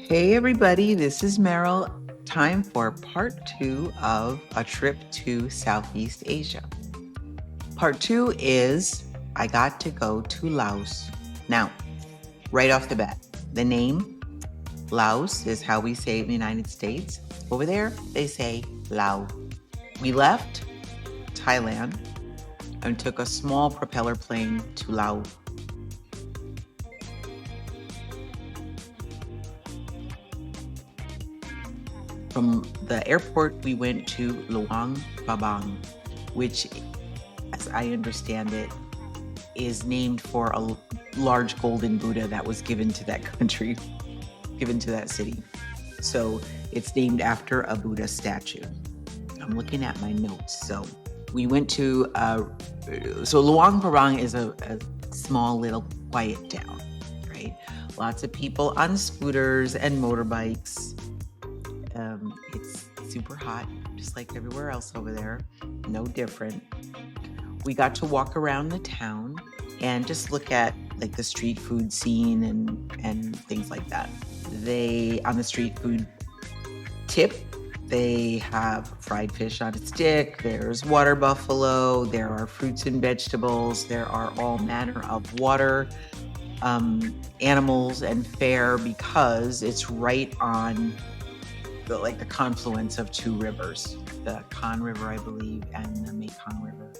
Hey everybody, this is Meryl. Time for part 2 of a trip to Southeast Asia. Part 2 is I got to go to Laos. Now, right off the bat, the name Laos is how we say it in the United States. Over there, they say Lao. We left Thailand and took a small propeller plane to Laos. From the airport, we went to Luang Prabang, which, as I understand it, is named for a large golden Buddha that was given to that country, given to that city. So it's named after a Buddha statue. I'm looking at my notes. So we went to, so Luang Prabang is a small little quiet town, right? Lots of people on scooters and motorbikes. It's super hot, just like everywhere else over there. No different. We got to walk around the town and just look at like the street food scene and things like that. They, on the street food tip, they have fried fish on a stick, there's water buffalo, there are fruits and vegetables, there are all manner of water animals and fare because it's right on the confluence of two rivers, the Khan River, I believe, and the Mekong River.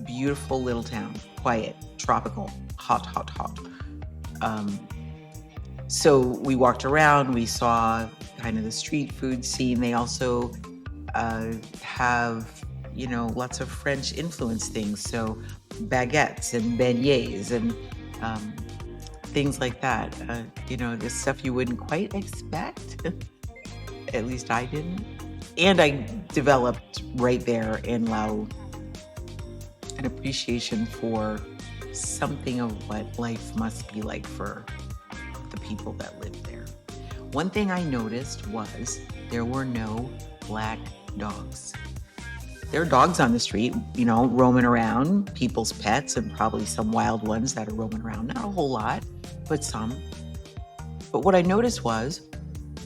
Beautiful little town, quiet, tropical, hot. So we walked around, we saw kind of the street food scene. They also have, lots of French influence things. So baguettes and beignets and things like that. The stuff you wouldn't quite expect. At least I didn't. And I developed right there in Laos an appreciation for something of what life must be like for the people that live there. One thing I noticed was there were no black dogs. There are dogs on the street, roaming around, people's pets, and probably some wild ones that are roaming around. Not a whole lot, but some. But what I noticed was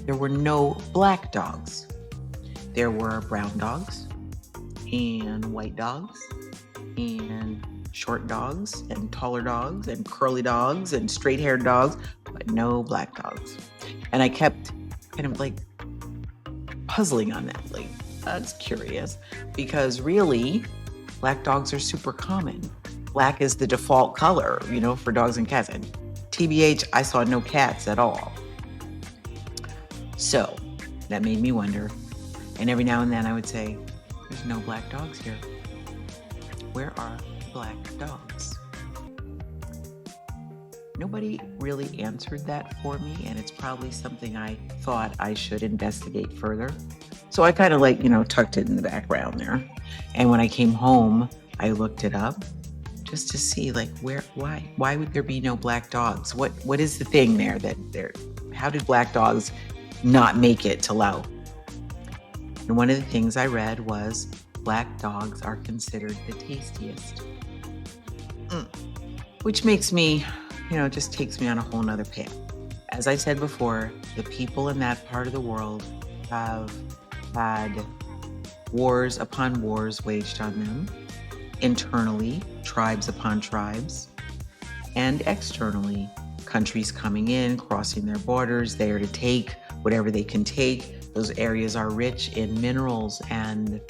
there were no black dogs. There were brown dogs and white dogs and short dogs and taller dogs and curly dogs and straight-haired dogs, but no black dogs. And I kept kind of like puzzling on that. Like, that's curious because really, black dogs are super common. Black is the default color, for dogs and cats. And TBH, I saw no cats at all. So that made me wonder. And every now and then I would say, there's no black dogs here. Where are black dogs? Nobody really answered that for me, and it's probably something I thought I should investigate further. So I kind of tucked it in the background there. And when I came home, I looked it up just to see why would there be no black dogs? What is the thing there how did black dogs not make it to Laos? And one of the things I read was black dogs are considered the tastiest. Which makes me, just takes me on a whole nother path. As I said before, the people in that part of the world have had wars upon wars waged on them, internally, tribes upon tribes, and externally, countries coming in, crossing their borders, there to take whatever they can take. Those areas are rich in minerals and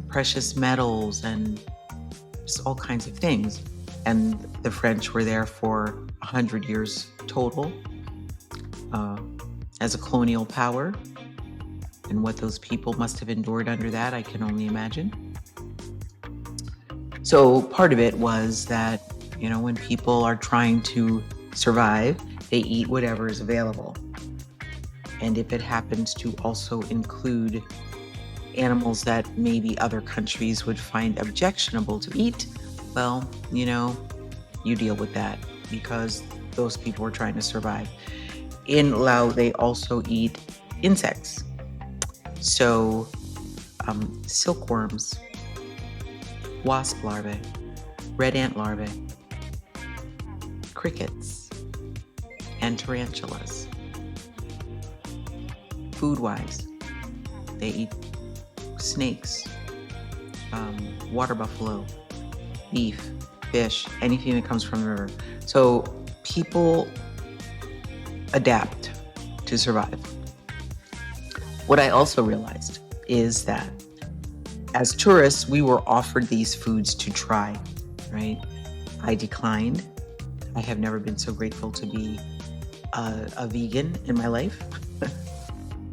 precious metals and just all kinds of things. And the French were there for 100 years total as a colonial power. And what those people must have endured under that, I can only imagine. So part of it was that, when people are trying to survive, they eat whatever is available. And if it happens to also include animals that maybe other countries would find objectionable to eat, well, you deal with that because those people are trying to survive. In Laos, they also eat insects. So silkworms, wasp larvae, red ant larvae, crickets, and tarantulas. Food-wise, they eat snakes, water buffalo, beef, fish, anything that comes from the river. So people adapt to survive. What I also realized is that as tourists, we were offered these foods to try, right? I declined. I have never been so grateful to be a vegan in my life.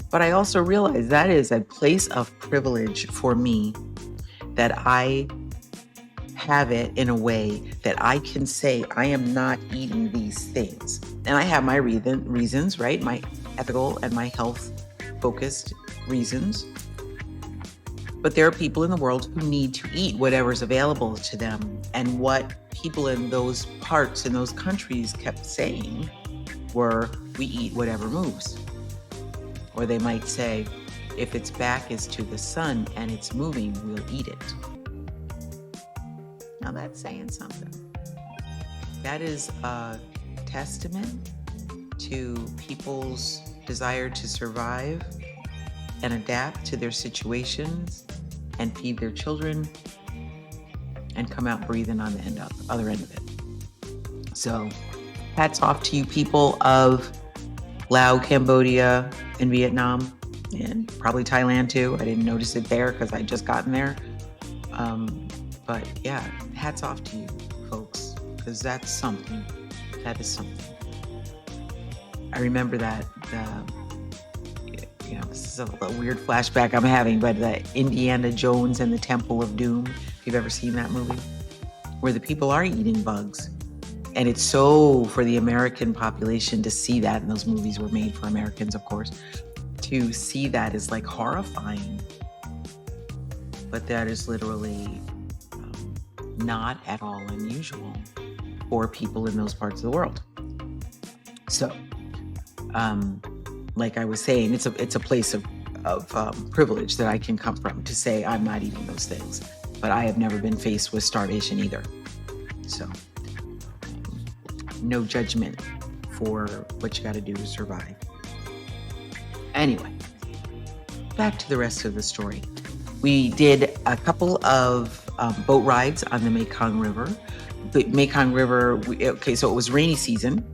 But I also realized that is a place of privilege for me, that I have it in a way that I can say I am not eating these things. And I have my reasons, right? My ethical and my health-focused reasons. But there are people in the world who need to eat whatever's available to them. And what people in those parts, in those countries kept saying were, we eat whatever moves. Or they might say, if its back is to the sun and it's moving, we'll eat it. Now that's saying something. That is a testament to people's desire to survive and adapt to their situations and feed their children and come out breathing on the other end of it. So hats off to you people of Laos, Cambodia, and Vietnam, and probably Thailand too. I didn't notice it there because I just gotten there. But yeah, hats off to you folks, because that's something. That is something. I remember that, this is a weird flashback I'm having, but the Indiana Jones and the Temple of Doom, if you've ever seen that movie, where the people are eating bugs. And it's so, for the American population to see that, and those movies were made for Americans, of course, to see that is like horrifying. But that is literally not at all unusual for people in those parts of the world. So, like I was saying, it's a place of privilege that I can come from to say I'm not eating those things. But I have never been faced with starvation either. So, no judgment for what you got to do to survive. Anyway, back to the rest of the story. We did a couple of boat rides on the Mekong River. The Mekong River, so it was rainy season,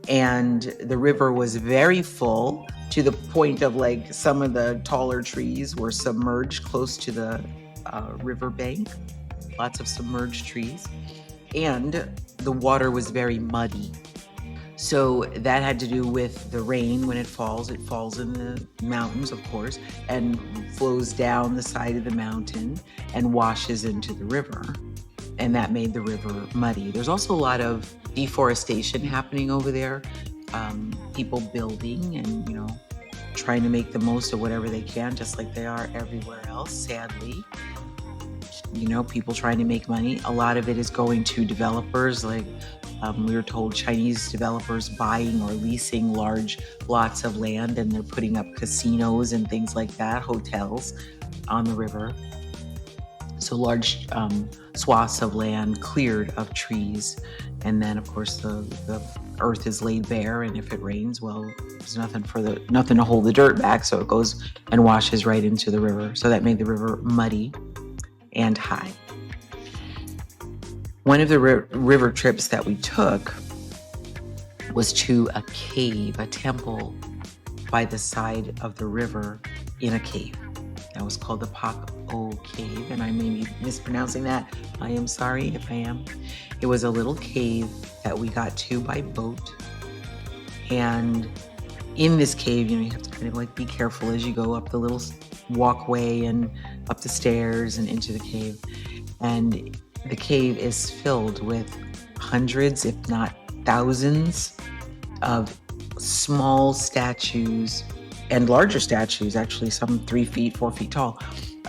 and the river was very full to the point of like some of the taller trees were submerged close to the river bank. Lots of submerged trees. And the water was very muddy. So that had to do with the rain. When it falls in the mountains, of course, and flows down the side of the mountain and washes into the river. And that made the river muddy. There's also a lot of deforestation happening over there. People building and, trying to make the most of whatever they can, just like they are everywhere else, sadly. People trying to make money. A lot of it is going to developers, like we were told Chinese developers buying or leasing large lots of land, and they're putting up casinos and things like that, hotels on the river. So large swaths of land cleared of trees. And then, of course, the earth is laid bare, and if it rains, well, there's nothing to hold the dirt back, so it goes and washes right into the river. So that made the river muddy and high. One of the river trips that we took was to a cave, a temple by the side of the river in a cave. That was called the Pak O Cave, and I may be mispronouncing that. I am sorry if I am. It was a little cave that we got to by boat. And in this cave, you have to kind of like be careful as you go up the little walkway and up the stairs and into the cave. And the cave is filled with hundreds, if not thousands, of small statues and larger statues, actually some 3 feet, 4 feet tall,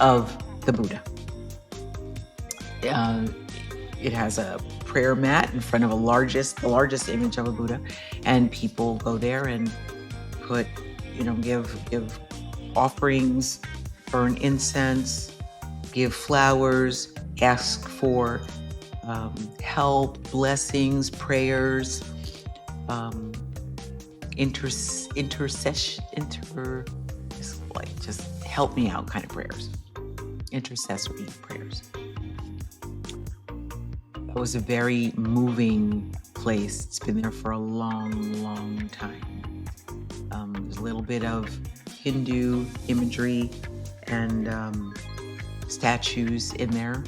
of the Buddha. It has a prayer mat in front of the largest image of a Buddha, and people go there and put, give offerings, burn incense, give flowers, ask for help, blessings, prayers, intercession, just help me out kind of prayers, intercessory prayers. It was a very moving place. It's been there for a long, long time. There's a little bit of Hindu imagery and statues in there.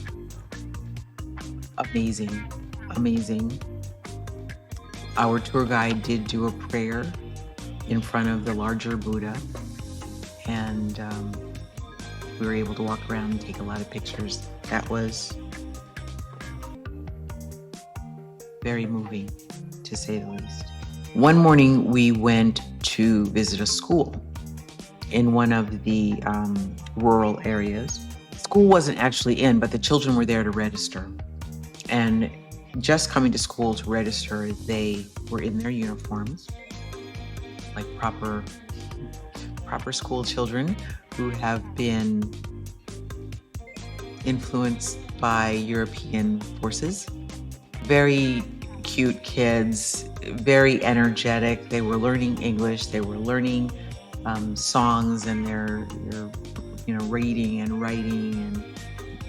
Amazing, amazing. Our tour guide did do a prayer in front of the larger Buddha, and we were able to walk around and take a lot of pictures. That was very moving, to say the least. One morning, we went to visit a school in one of the rural areas. School wasn't actually in, but the children were there to register. And just coming to school to register, they were in their uniforms, like proper school children who have been influenced by European forces. Very cute kids, very energetic. They were learning English. They were learning songs, and they're reading and writing and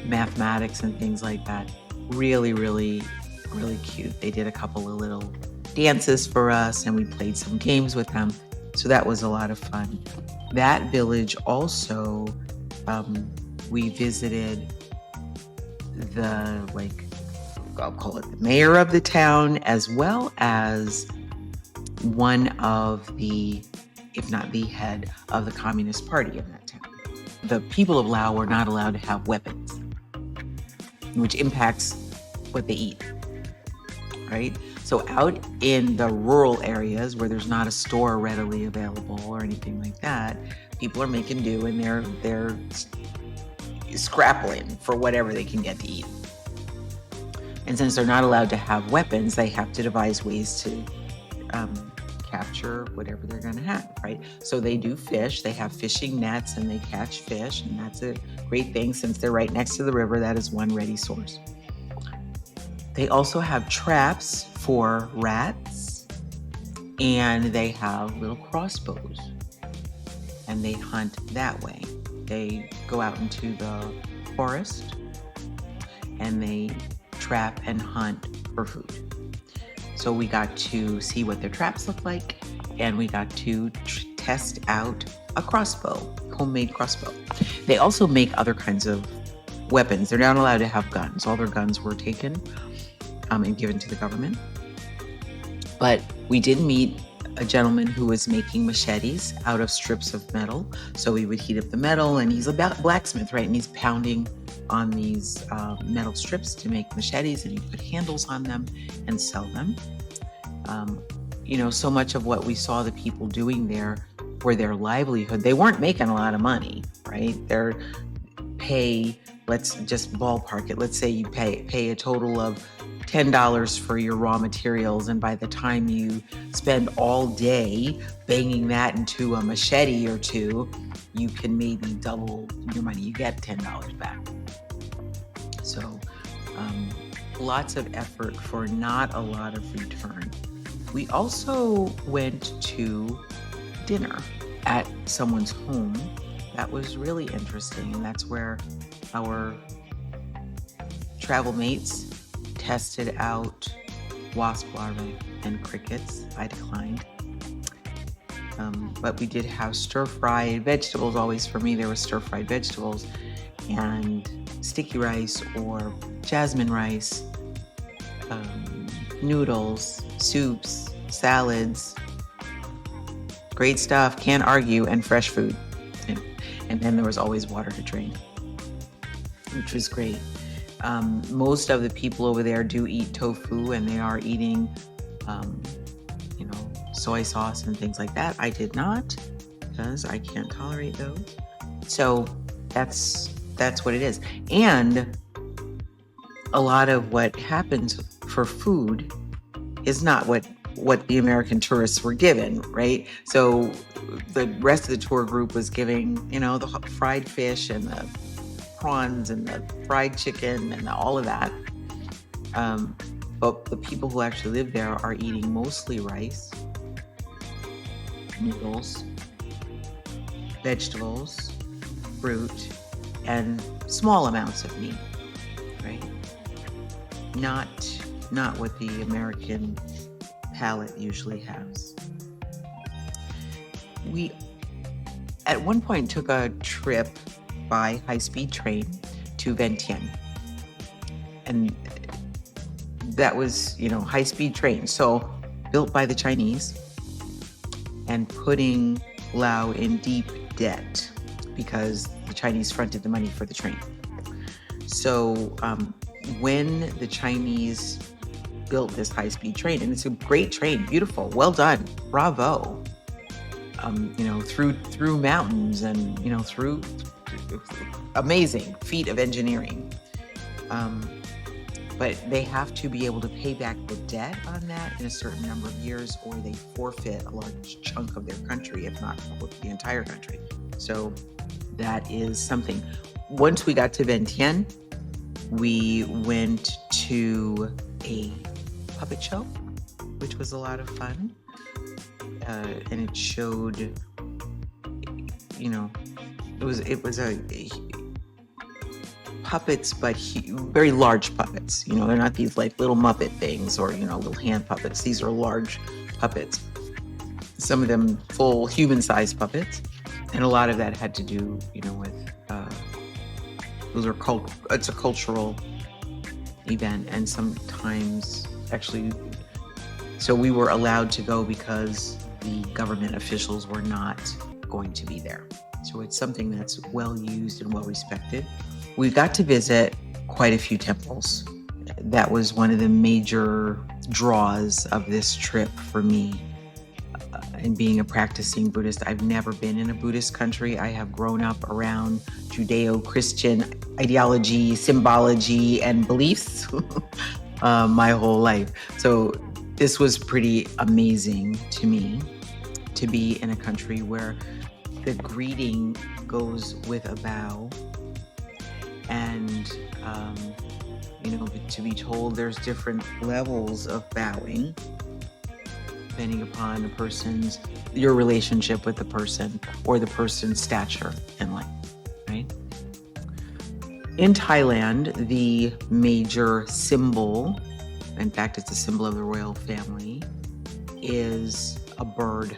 mathematics and things like that. Really, really, really cute. They did a couple of little dances for us, and we played some games with them. So that was a lot of fun. That village also, we visited I'll call it the mayor of the town, as well as one of the, if not the head of the Communist Party in that town. The people of Laos are not allowed to have weapons, which impacts what they eat, right? So out in the rural areas where there's not a store readily available or anything like that, people are making do, and they're scrapping for whatever they can get to eat. And since they're not allowed to have weapons, they have to devise ways to capture whatever they're going to have, right? So they do fish. They have fishing nets, and they catch fish, and that's a great thing. Since they're right next to the river, that is one ready source. They also have traps for rats, and they have little crossbows, and they hunt that way. They go out into the forest, and they trap and hunt for food. So we got to see what their traps look like, and we got to test out a crossbow, homemade crossbow. They also make other kinds of weapons. They're not allowed to have guns. All their guns were taken and given to the government. But we did meet a gentleman who was making machetes out of strips of metal. So we would heat up the metal, and he's a blacksmith, right? And he's pounding on these metal strips to make machetes, and he put handles on them and sell them. So much of what we saw the people doing there for their livelihood, they weren't making a lot of money, right? Their pay, let's just ballpark it. Let's say you pay a total of $10 for your raw materials, and by the time you spend all day banging that into a machete or two, you can maybe double your money. You get $10 back. So lots of effort for not a lot of return. We also went to dinner at someone's home. That was really interesting, and that's where our travel mates tested out wasp larvae and crickets. I declined. But we did have stir-fried vegetables. Always for me, there were stir-fried vegetables and sticky rice or jasmine rice, noodles, soups, salads. Great stuff, can't argue, and fresh food. And then there was always water to drink, which was great. Most of the people over there do eat tofu, and they are eating, soy sauce and things like that. I did not, because I can't tolerate those. So that's what it is. And a lot of what happens for food is not what the American tourists were given, right? So the rest of the tour group was giving, the fried fish and the prawns and the fried chicken and all of that. But the people who actually live there are eating mostly rice noodles, vegetables, fruit, and small amounts of meat, right? Not not what the American palate usually has. We at one point took a trip by high-speed train to Vientiane, and that was, high-speed train, so built by the Chinese and putting Laos in deep debt because the Chinese fronted the money for the train. So when the Chinese built this high-speed train, and it's a great train, beautiful, well done, bravo, through mountains and, through amazing feat of engineering. But they have to be able to pay back the debt on that in a certain number of years, or they forfeit a large chunk of their country, if not the entire country. So that is something. Once we got to Vientiane, we went to a puppet show, which was a lot of fun. And it showed, it was a puppets, but very large puppets. They're not these like little Muppet things or, little hand puppets. These are large puppets. Some of them full human-sized puppets. And a lot of that had to do, with, it's a cultural event. And sometimes actually, so we were allowed to go because the government officials were not going to be there. So it's something that's well used and well respected. We got to visit quite a few temples. That was one of the major draws of this trip for me. And being a practicing Buddhist, I've never been in a Buddhist country. I have grown up around Judeo-Christian ideology, symbology, and beliefs my whole life. So this was pretty amazing to me to be in a country where the greeting goes with a bow. And, to be told there's different levels of bowing depending upon your relationship with the person or the person's stature in life, right? In Thailand, the major symbol, in fact, it's a symbol of the royal family, is a bird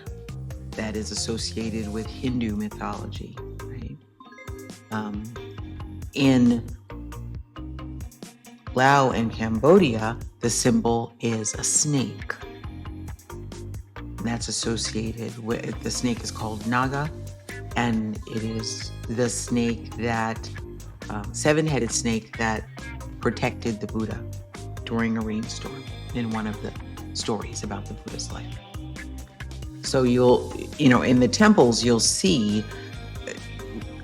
that is associated with Hindu mythology, right? In Laos and Cambodia, the symbol is a snake. And that's associated with, the snake is called Naga, and it is the snake that, seven-headed snake that protected the Buddha during a rainstorm in one of the stories about the Buddha's life. So in the temples, you'll see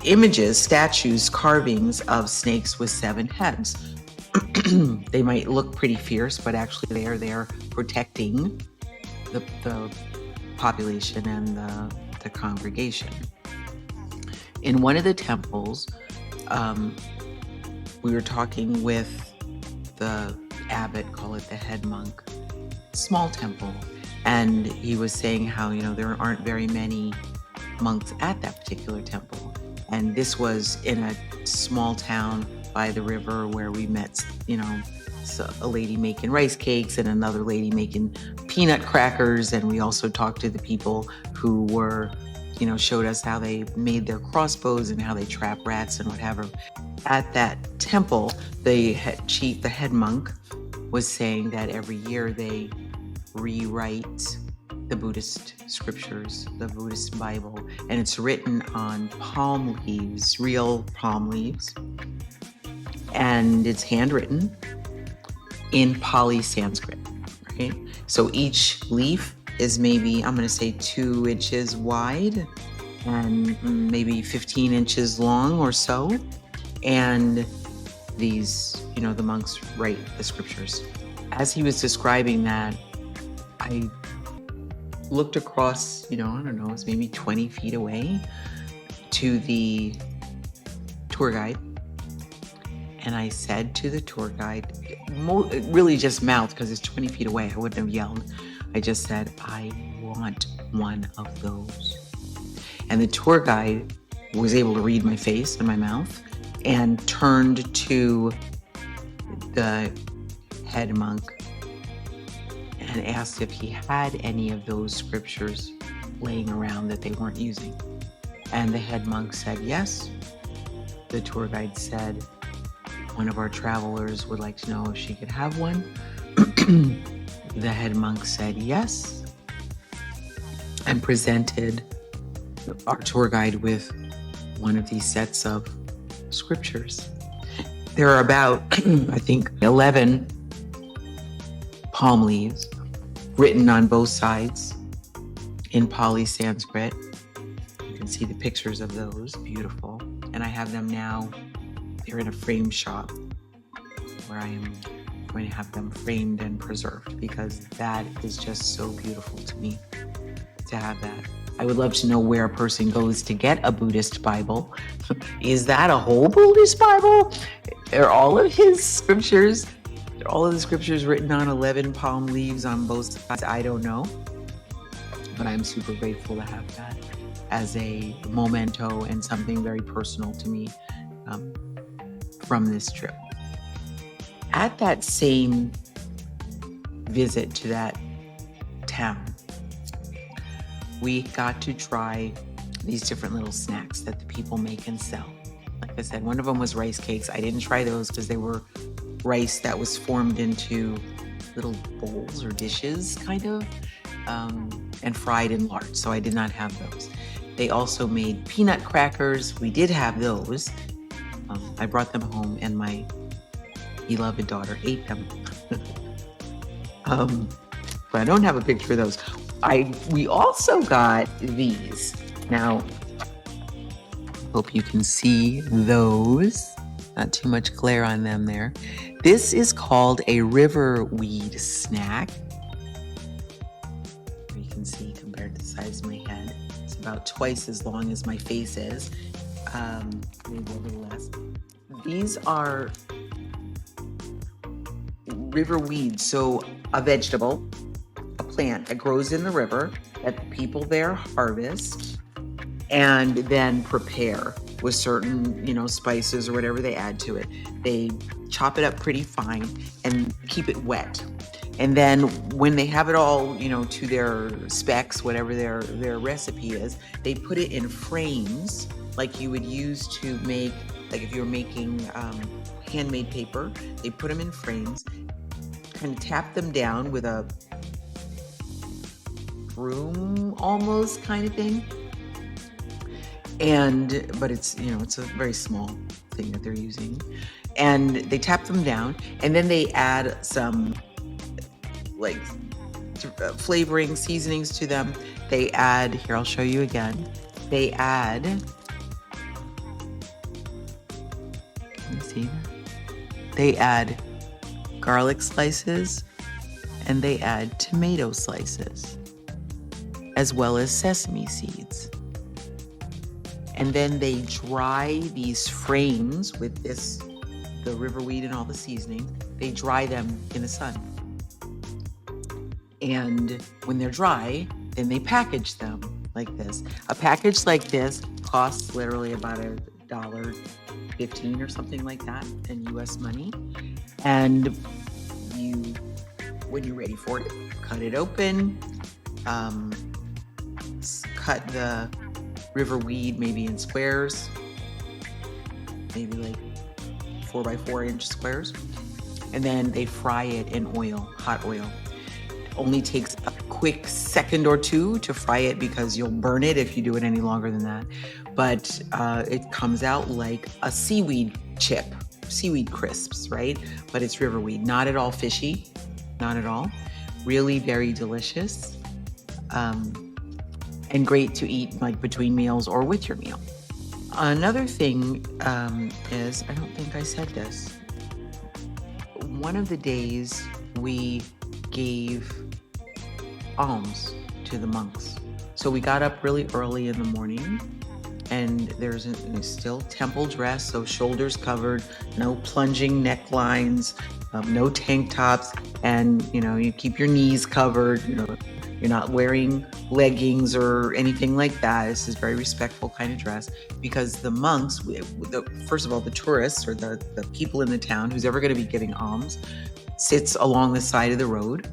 images, statues, carvings of snakes with seven heads. They might look pretty fierce, but actually they are there protecting the population and the congregation. In one of the temples, we were talking with the abbot, call it the head monk, small temple, and he was saying how, there aren't very many monks at that particular temple. And this was in a small town by the river where we met, a lady making rice cakes and another lady making peanut crackers. And we also talked to the people who were, showed us how they made their crossbows and how they trap rats and whatever. At that temple, the head monk was saying that every year they rewrite the Buddhist scriptures, the Buddhist Bible, and it's written on palm leaves, real palm leaves, and it's handwritten in Pali Sanskrit, right? So each leaf is maybe, I'm going to say 2 inches wide and maybe 15 inches long or so. And these, the monks write the scriptures. As he was describing that, I looked across, I don't know, it's maybe 20 feet away to the tour guide. And I said to the tour guide, really just mouthed because it's 20 feet away. I wouldn't have yelled. I just said, I want one of those. And the tour guide was able to read my face and my mouth and turned to the head monk and asked if he had any of those scriptures laying around that they weren't using. And the head monk said yes. The tour guide said one of our travelers would like to know if she could have one. The head monk said yes and presented our tour guide with one of these sets of scriptures. There are about, I think, 11 palm leaves written on both sides in Pali Sanskrit. You can see the pictures of those, beautiful. And I have them now, they're in a frame shop where I am going to have them framed and preserved because that is just so beautiful to me to have that. I would love to know where a person goes to get a Buddhist Bible. Is that a whole Buddhist Bible? Are all of his scriptures, all of the scriptures written on 11 palm leaves on both sides? I don't know, but I'm super grateful to have that as a memento and something very personal to me from this trip. At that same visit to that town, we got to try these different little snacks that the people make and sell. Like I said, one of them was rice cakes. I didn't try those because they were rice that was formed into little bowls or dishes, kind of, and fried in lard. So I did not have those. They also made peanut crackers. We did have those. I brought them home and my beloved daughter ate them. But I don't have a picture of those. We also got these. Now, hope you can see those. Not too much glare on them there. This is called a river weed snack. You can see compared to the size of my head. It's about twice as long as my face is. Maybe a little less. These are river weeds, so a vegetable, a plant that grows in the river that the people there harvest and then prepare with certain, spices or whatever they add to it. They chop it up pretty fine and keep it wet. And then when they have it all, to their specs, whatever their recipe is, they put it in frames like you would use to make, like if you're making handmade paper, they put them in frames, kind of tap them down with a broom almost kind of thing. But it's, it's a very small thing that they're using. And they tap them down and then they add some flavoring, seasonings to them. They add, here, I'll show you again. They add, can you see that? They add garlic slices and they add tomato slices, as well as sesame seeds. And then they dry these frames with the river weed and all the seasoning. They dry them in the sun. And when they're dry, then they package them like this. A package like this costs literally about $1.15 or something like that in US money. And when you're ready for it, cut it open, cut the river weed maybe in squares, maybe like 4x4 inch squares. And then they fry it in oil, hot oil. It only takes a quick second or two to fry it because you'll burn it if you do it any longer than that. But it comes out like a seaweed chip, seaweed crisps, right? But it's river weed, not at all fishy, not at all. Really very delicious. And great to eat like between meals or with your meal. Another thing is, I don't think I said this. One of the days we gave alms to the monks. So we got up really early in the morning and there's still temple dress, so shoulders covered, no plunging necklines, no tank tops, and you keep your knees covered, You're not wearing leggings or anything like that. This is very respectful kind of dress, because the monks, first of all, the tourists or the people in the town, who's ever going to be giving alms, sits along the side of the road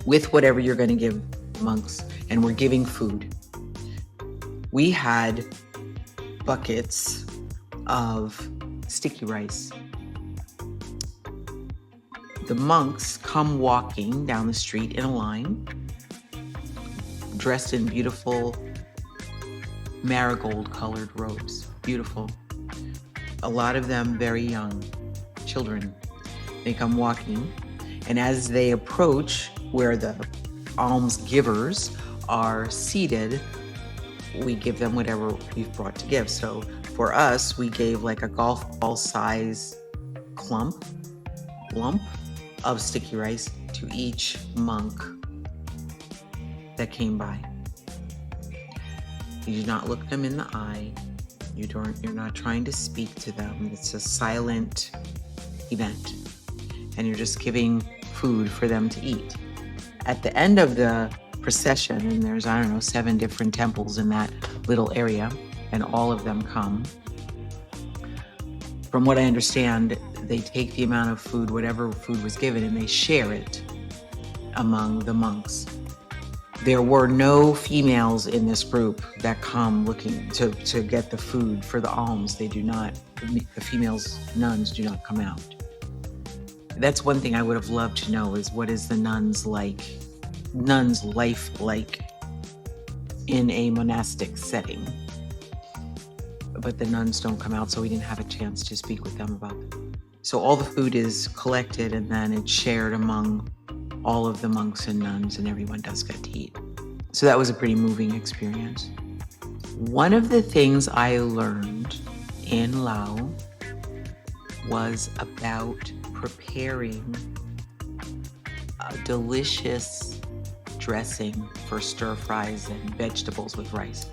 with whatever you're going to give monks, and we're giving food. We had buckets of sticky rice. The monks come walking down the street in a line, dressed in beautiful marigold-colored robes. Beautiful. A lot of them very young, children. They come walking, and as they approach where the alms givers are seated, we give them whatever we've brought to give. So for us, we gave like a golf ball size lump of sticky rice to each monk that came by. You do not look them in the eye. You're not trying to speak to them. It's a silent event, and you're just giving food for them to eat. At the end of the procession, and there's, 7 different temples in that little area, and all of them come. From what I understand, they take the amount of food, whatever food was given, and they share it among the monks. There were no females in this group that come looking to get the food for the alms. They do not, the females, nuns do not come out. That's one thing I would have loved to know, is what is the nuns life like in a monastic setting. But the nuns don't come out, so we didn't have a chance to speak with them about it. So all the food is collected, and then it's shared among all of the monks and nuns, and everyone does get to eat. So that was a pretty moving experience. One of the things I learned in Laos was about preparing a delicious dressing for stir fries and vegetables with rice.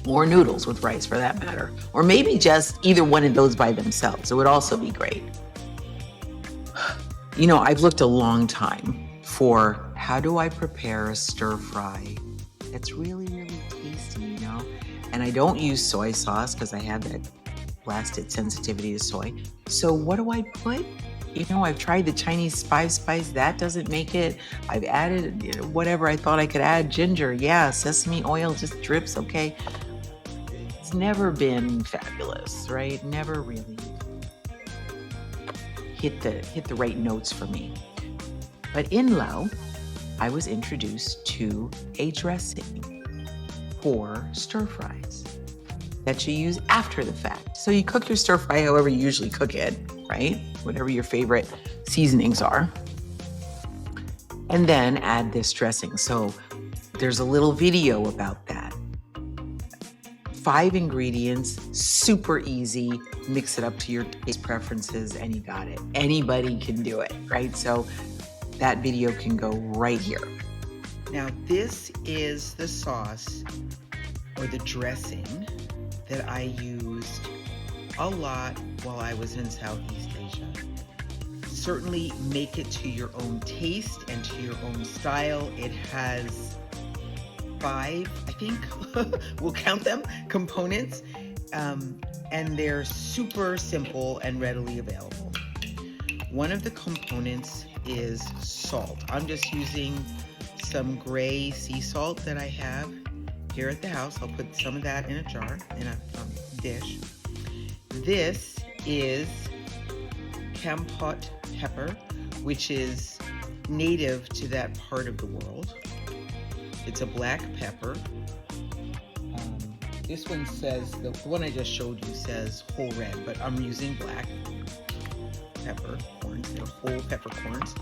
Or noodles with rice, for that matter. Or maybe just either one of those by themselves. It would also be great. I've looked a long time for how do I prepare a stir fry that's really, really tasty, And I don't use soy sauce because I have that blasted sensitivity to soy. So what do I put? I've tried the Chinese 5-spice. That doesn't make it. I've added whatever I thought I could add. Ginger, yeah. Sesame oil just drips, okay. It's never been fabulous, right? Never really hit the right notes for me. But in Laos, I was introduced to a dressing for stir fries that you use after the fact. So you cook your stir fry however you usually cook it, right? Whatever your favorite seasonings are. And then add this dressing. So there's a little video about that. 5 ingredients, super easy. Mix it up to your taste preferences, and you got it. Anybody can do it, right? So that video can go right here. Now, this is the sauce or the dressing that I used a lot while I was in Southeast Asia. Certainly make it to your own taste and to your own style. It has 5, I think, we'll count them, components, and they're super simple and readily available. One of the components is salt. I'm just using some gray sea salt that I have here at the house. I'll put some of that in a jar, in a dish. This is Kampot pepper, which is native to that part of the world. It's a black pepper. This one says, the one I just showed you says whole red, but I'm using black peppercorns. They're whole peppercorns.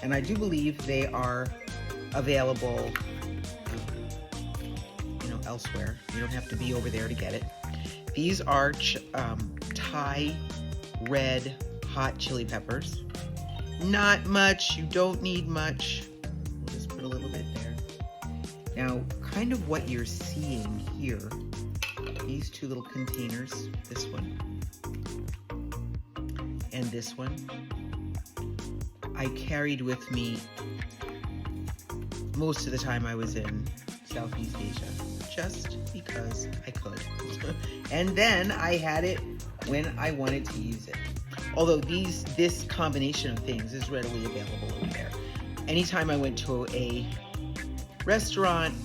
And I do believe they are available elsewhere. You don't have to be over there to get it. These are Thai red hot chili peppers. Not much. You don't need much. We'll just put a little bit there. Now, kind of what you're seeing here, these 2 little containers, this one and this one, I carried with me most of the time I was in Southeast Asia, just because I could. And then I had it when I wanted to use it. Although this combination of things is readily available over there. Anytime I went to a restaurant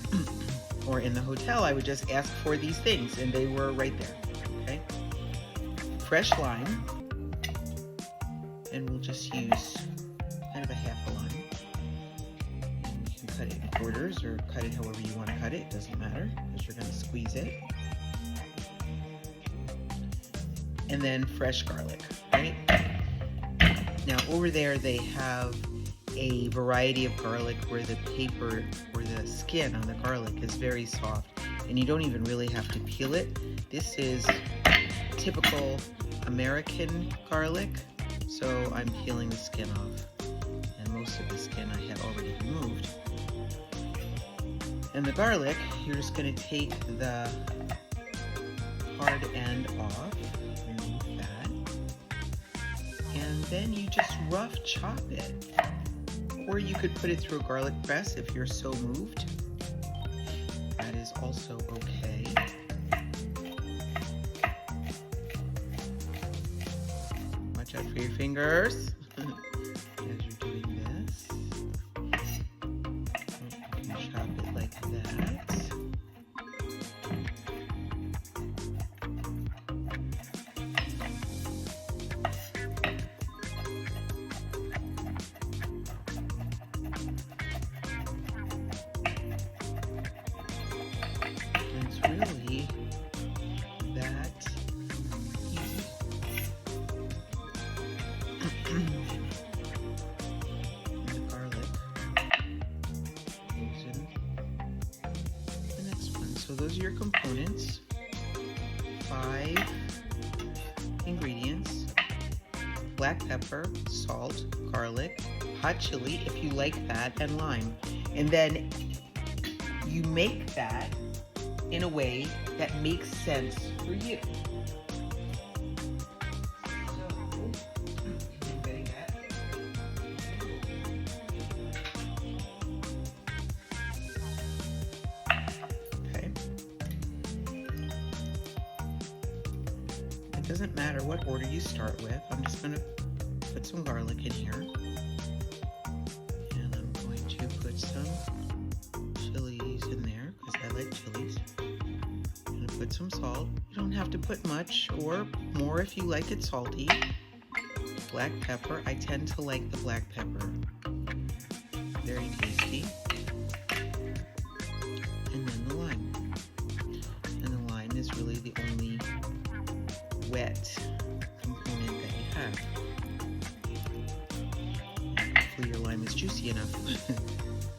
or in the hotel, I would just ask for these things and they were right there, okay? Fresh lime, and we'll just use kind of a half a lime. And you can cut it in quarters or cut it however you want to cut it, it doesn't matter because you're going to squeeze it. And then fresh garlic, right? Now over there they have a variety of garlic where the paper or the skin on the garlic is very soft and you don't even really have to peel it. This is typical American garlic, so I'm peeling the skin off, and most of the skin I had already removed. And the garlic, you're just going to take the hard end off, remove that, and then you just rough chop it. Or you could put it through a garlic press if you're so moved. That is also okay. Watch out for your fingers as you're doing this. You can chop it like that. Really that easy. And the garlic goes in the next one. So those are your components. 5 ingredients: black pepper, salt, garlic, hot chili if you like that, and lime. And then you make that in a way that makes sense for you. Okay. It doesn't matter what order you start with. I'm just going to put some garlic in here. And I'm going to put some chilies in there because I like chilies. Put some salt. You don't have to put much or more if you like it salty. Black pepper. I tend to like the black pepper. Very tasty. And then the lime. And the lime is really the only wet component that you have. And hopefully your lime is juicy enough.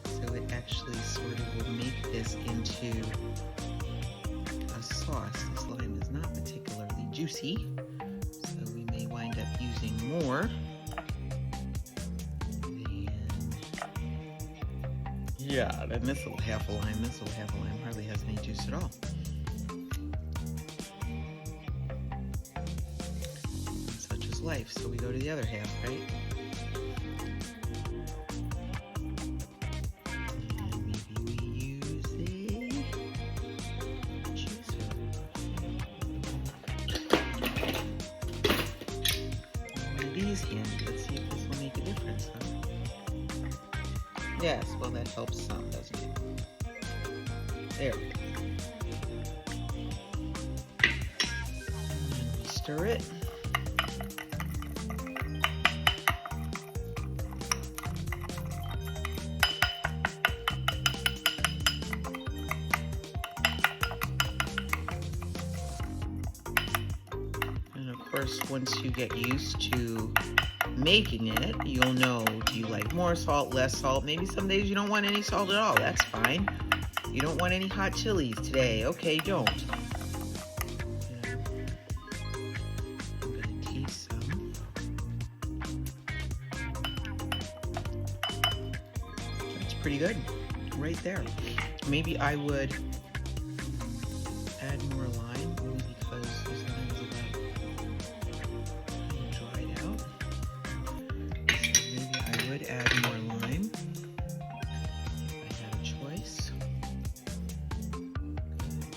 So it actually sort of will make this into sauce. This lime is not particularly juicy, so we may wind up using more. Than this little half a lime. This little half a lime hardly has any juice at all. Such is life. So we go to the other half, right? Handy. Let's see if this will make a difference, huh? Yes, well that helps some, doesn't it? There. And then we stir it. And of course, once you get used to making it, you'll know, do you like more salt, less salt? Maybe some days you don't want any salt at all. That's fine. You don't want any hot chilies today. Okay, don't. I'm going to taste some. That's pretty good. Right there. Maybe I would add more lime, only because this lime is about dried out. So maybe I would add more lime if I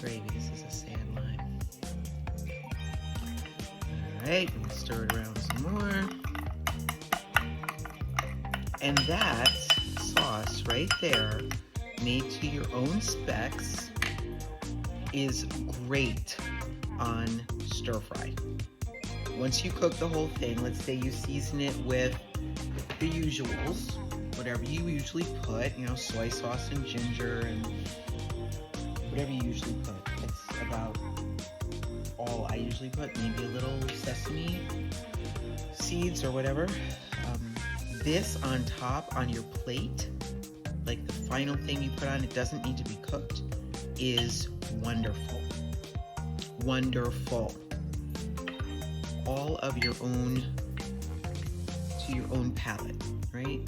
gravy. This is a sand lime. All right, and stir it around some more. And that sauce right there, made to your own specs, is great on stir fry. Once you cook the whole thing, let's say you season it with the usuals, whatever you usually put, you know, soy sauce and ginger and whatever you usually put. That's about all I usually put, maybe a little sesame seeds or whatever. This on top on your plate, like the final thing you put on, it doesn't need to be cooked, is wonderful. Wonderful. All of your own, to your own palate, right?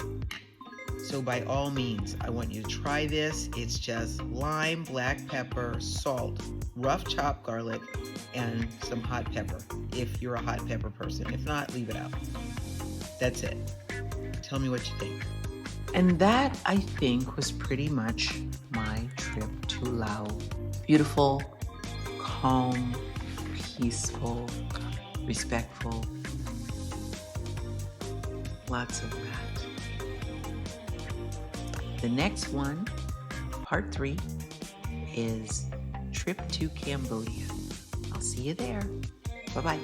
So by all means, I want you to try this. It's just lime, black pepper, salt, rough chopped garlic, and some hot pepper, if you're a hot pepper person. If not, leave it out. That's it. Tell me what you think. And that, I think, was pretty much my trip to Laos. Beautiful, calm, peaceful, respectful. Lots of that. The next one, part 3, is trip to Cambodia. I'll see you there. Bye-bye.